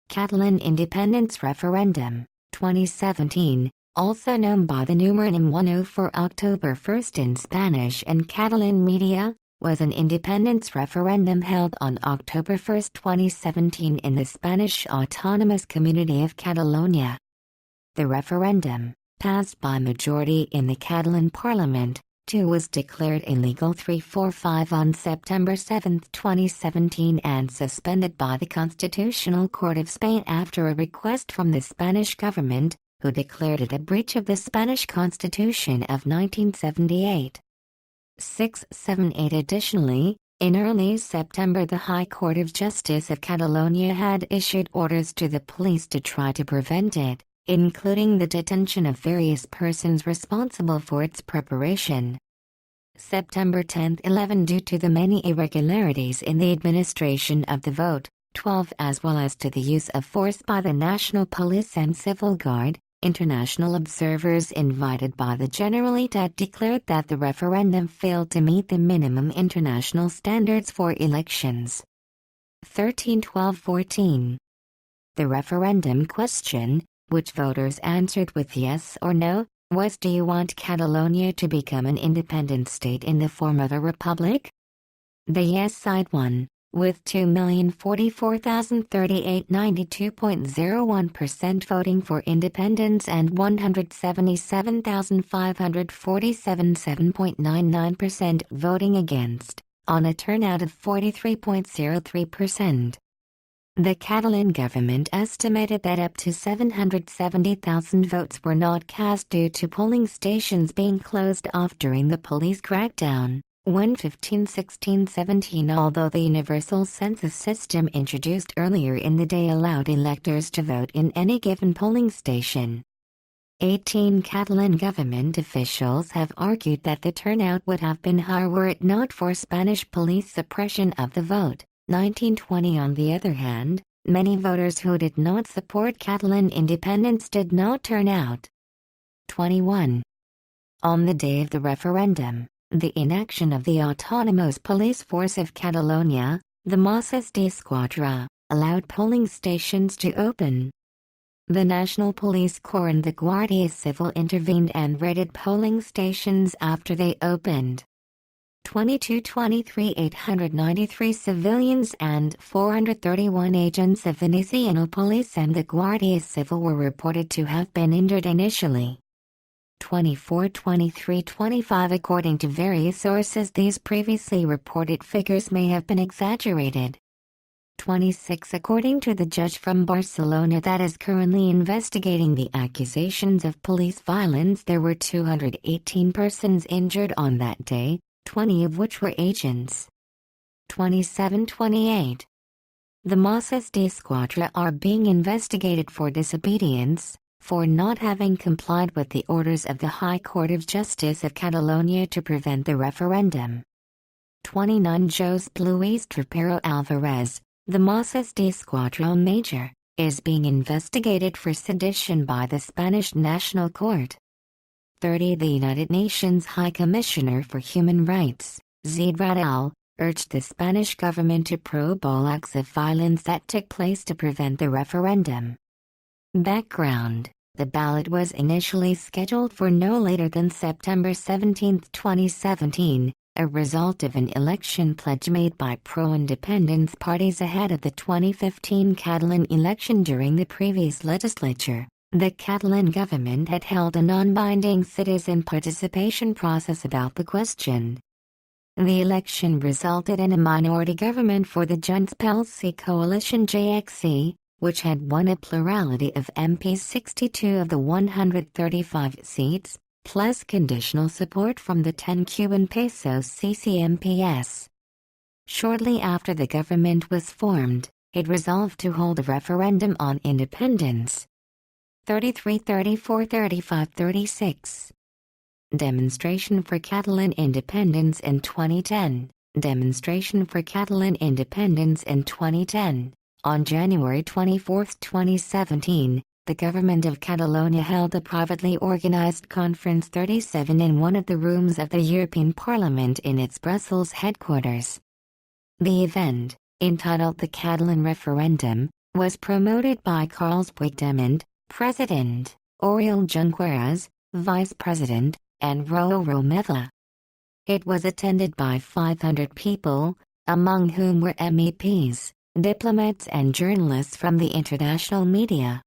Catalan Independence Referendum, 2017, also known by the numeronym 104 October 1 in Spanish and Catalan media, was an independence referendum held on October 1, 2017 in the Spanish autonomous community of Catalonia. The referendum, passed by majority in the Catalan Parliament, was declared illegal 345 on September 7, 2017 and suspended by the Constitutional Court of Spain after a request from the Spanish government, who declared it a breach of the Spanish Constitution of 1978. 678 Additionally, in early September the High Court of Justice of Catalonia had issued orders to the police to try to prevent it, including the detention of various persons responsible for its preparation. September 10, 11 Due to the many irregularities in the administration of the vote, 12 as well as to the use of force by the National Police and Civil Guard, international observers invited by the Generalitat declared that the referendum failed to meet the minimum international standards for elections. 13-12-14. The referendum question, which voters answered with yes or no, was: do you want Catalonia to become an independent state in the form of a republic? The yes side won, with 2,044,038 92.01% voting for independence and 177,547 7.99% voting against, on a turnout of 43.03%. The Catalan government estimated that up to 770,000 votes were not cast due to polling stations being closed off during the police crackdown. 15-16-17 Although the universal census system introduced earlier in the day allowed electors to vote in any given polling station. 18 Catalan government officials have argued that the turnout would have been higher were it not for Spanish police suppression of the vote. 1920 On the other hand, many voters who did not support Catalan independence did not turn out. 21. On the day of the referendum, the inaction of the autonomous police force of Catalonia, the Mossos d'Esquadra, allowed polling stations to open. The National Police Corps and the Guardia Civil intervened and raided polling stations after they opened. 22-23 893 civilians and 431 agents of the National Police and the Guardia Civil were reported to have been injured initially. 24-23-25 According to various sources, these previously reported figures may have been exaggerated. 26 According to the judge from Barcelona that is currently investigating the accusations of police violence, there were 218 persons injured on that day, 20 of which were agents. 27-28. The Mossos d'Esquadra are being investigated for disobedience, for not having complied with the orders of the High Court of Justice of Catalonia to prevent the referendum. 29 José Luis Trapero Alvarez, the Mossos d'Esquadra major, is being investigated for sedition by the Spanish National Court. 30 The United Nations High Commissioner for Human Rights, Zeid Ra'ad Al, urged the Spanish government to probe all acts of violence that took place to prevent the referendum. Background: the ballot was initially scheduled for no later than September 17, 2017, a result of an election pledge made by pro-independence parties ahead of the 2015 Catalan election. During the previous legislature, the Catalan government had held a non-binding citizen participation process about the question. The election resulted in a minority government for the Junts pel Sí coalition JXC, which had won a plurality of MPs 62 of the 135 seats, plus conditional support from the 10 Cuban pesos CCMPs. Shortly after the government was formed, it resolved to hold a referendum on independence. 33 34 35 36. Demonstration for Catalan independence in 2010. Demonstration for Catalan independence in 2010. On January 24, 2017, the government of Catalonia held a privately organized Conference 37 in one of the rooms of the European Parliament in its Brussels headquarters. The event, entitled the Catalan Referendum, was promoted by Carles Puigdemont, President, Oriol Junqueras, Vice President, and Raül Romeva. It was attended by 500 people, among whom were MEPs, diplomats and journalists from the international media.